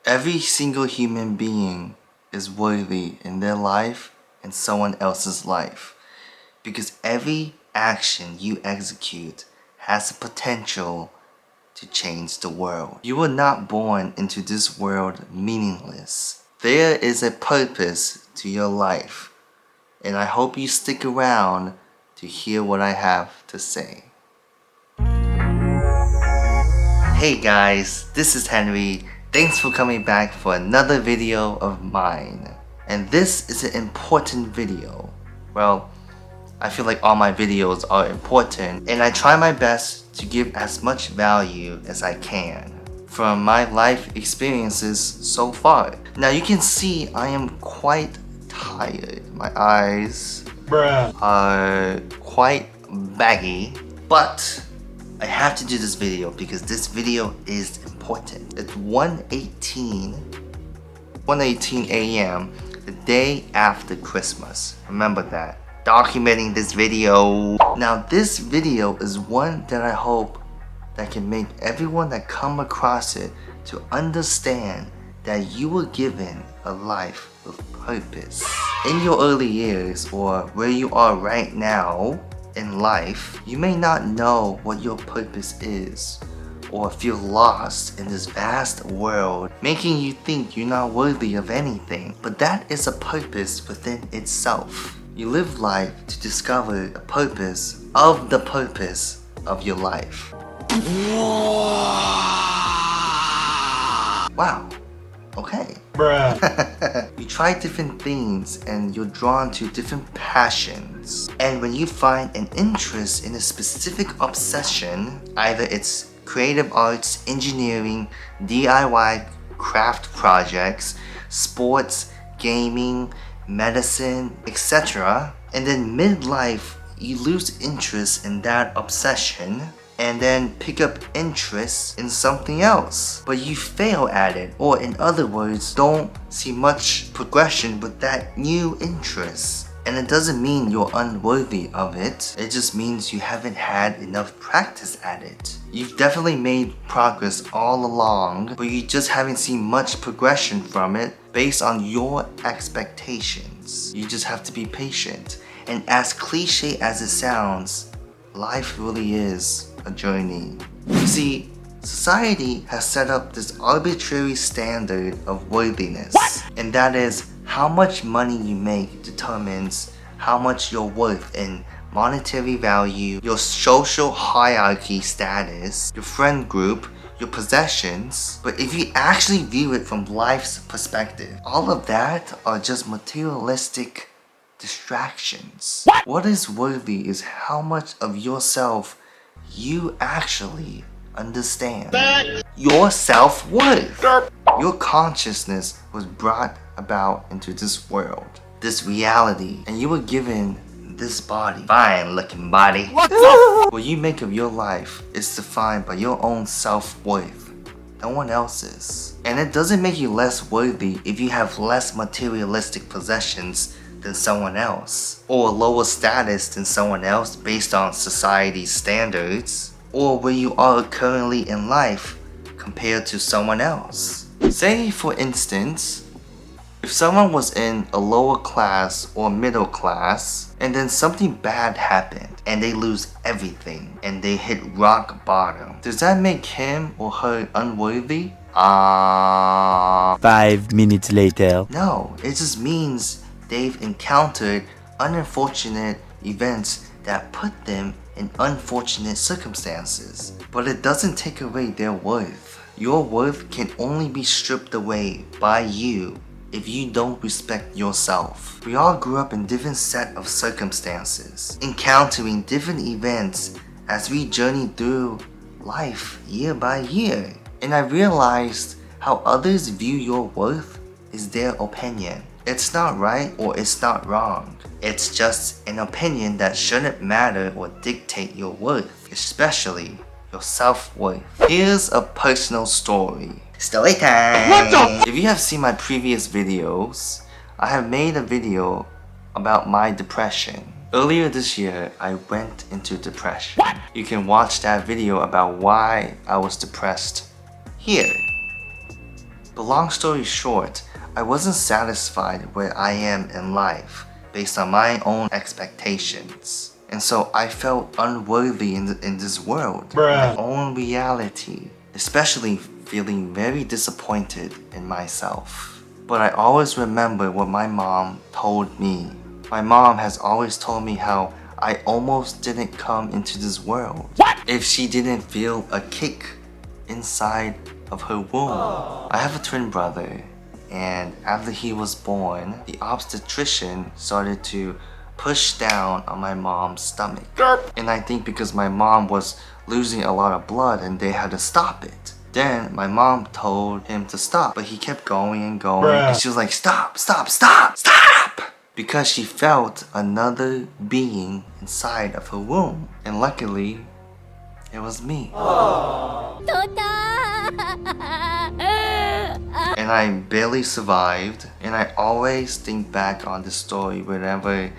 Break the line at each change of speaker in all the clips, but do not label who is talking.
Every single human being is worthy in their life and someone else's life. Because every action you execute has the potential to change the world. You were not born into this world meaningless. There is a purpose to your life, and I hope you stick around to hear what I have to say. Hey guys, this is Henry. Thanks for coming back for another video of mine. And this is an important video. Well, I feel like all my videos are important, and I try my best to give as much value as I can from my life experiences so far. Now you can see I am quite tired. My eyes are quite baggy, but I have to do this video because this video is important. It's 1:18 a.m. the day after Christmas. Remember that. Documenting this video. Now this video is one that I hope that can make everyone that come across it to understand that you were given a life with purpose. In your early years, or where you are right now in life, you may not know what your purpose is, or feel lost in this vast world, making you think you're not worthy of anything. But that is a purpose within itself. You live life to discover the purpose of your life. Wow. Okay. You try different things and you're drawn to different passions. And when you find an interest in a specific obsession, either it's creative arts, engineering, DIY craft projects, sports, gaming, medicine, etc. And then midlife, you lose interest in that obsession and then pick up interest in something else. But you fail at it, or in other words, don't see much progression with that new interest. And it doesn't mean you're unworthy of it. It just means you haven't had enough practice at it. You've definitely made progress all along, but you just haven't seen much progression from it based on your expectations. You just have to be patient. And as cliche as it sounds, life really is a journey. You see, society has set up this arbitrary standard of worthiness. And that is, how much money you make determines how much you're worth in monetary value, your social hierarchy status, your friend group, your possessions. But if you actually view it from life's perspective, all of that are just materialistic distractions. What is worthy is how much of yourself you actually understand. Your self-worth. Your consciousness was brought about into this world, this reality, and you were given this body, fine looking body. What you make of your life is defined by your own self-worth, no one else's. And it doesn't make you less worthy if you have less materialistic possessions than someone else, or lower status than someone else based on society's standards, or where you are currently in life compared to someone else. Say for instance, if someone was in a lower class or middle class, and then something bad happened and they lose everything and they hit rock bottom, does that make him or her unworthy?
5 minutes later.
No, it just means they've encountered unfortunate events that put them in unfortunate circumstances. But it doesn't take away their worth. Your worth can only be stripped away by you if you don't respect yourself. We all grew up in different set of circumstances, encountering different events as we journey through life year by year. And I realized how others view your worth is their opinion. It's not right or it's not wrong. It's just an opinion that shouldn't matter or dictate your worth, especially your self-worth. Here's a personal story. Story time! If you have seen my previous videos, I have made a video about my depression. Earlier this year, I went into depression. You can watch that video about why I was depressed here. But long story short, I wasn't satisfied where I am in life based on my own expectations. And so I felt unworthy in this world, my own reality, especially feeling very disappointed in myself. But I always remember what my mom told me. My mom has always told me how I almost didn't come into this world if she didn't feel a kick inside of her womb. I have a twin brother, and after he was born, the obstetrician started to push down on my mom's stomach. And I think because my mom was losing a lot of blood and they had to stop it. Then my mom told him to stop, but he kept going and going. And she was like, stop, stop, stop, stop! Because she felt another being inside of her womb. And luckily, it was me. And I barely survived. And I always think back on this story whenever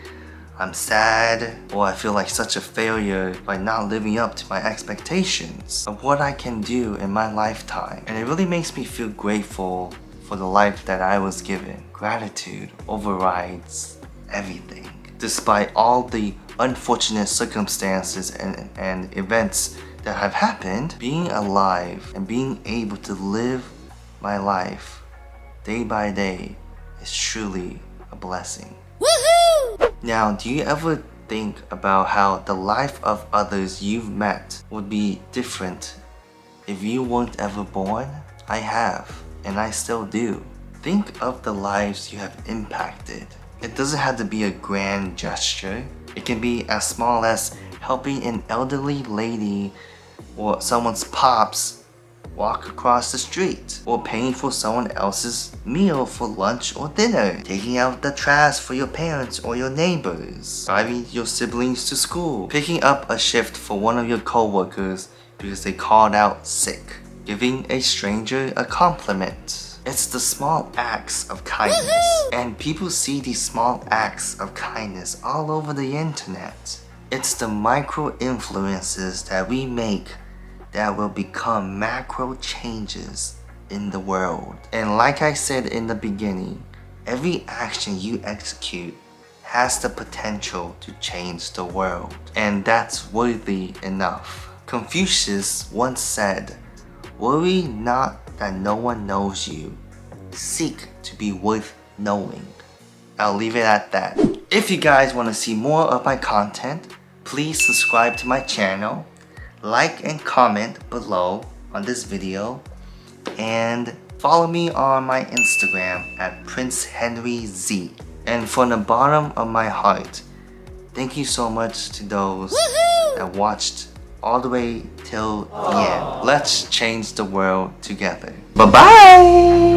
I'm sad or I feel like such a failure by not living up to my expectations of what I can do in my lifetime. And it really makes me feel grateful for the life that I was given. Gratitude overrides everything. Despite all the unfortunate circumstances and events that have happened, being alive and being able to live my life day by day is truly a blessing. Woohoo! Now, do you ever think about how the life of others you've met would be different if you weren't ever born? I have, and I still do. Think of the lives you have impacted. It doesn't have to be a grand gesture. It can be as small as helping an elderly lady or someone's pops walk across the street, or paying for someone else's meal for lunch or dinner, taking out the trash for your parents or your neighbors, driving your siblings to school, picking up a shift for one of your co-workers because they called out sick, giving a stranger a compliment. It's the small acts of kindness. Woohoo! And people see these small acts of kindness all over the internet. It's the micro influences that we make that will become macro changes in the world. And like I said in the beginning, every action you execute has the potential to change the world. And that's worthy enough. Confucius once said, "Worry not that no one knows you. Seek to be worth knowing." I'll leave it at that. If you guys want to see more of my content, please subscribe to my channel, like and comment below on this video, and follow me on my Instagram at PrinceHenryZ. And from the bottom of my heart, thank you so much to those that watched all the way till the end. Let's change the world together. Bye-bye!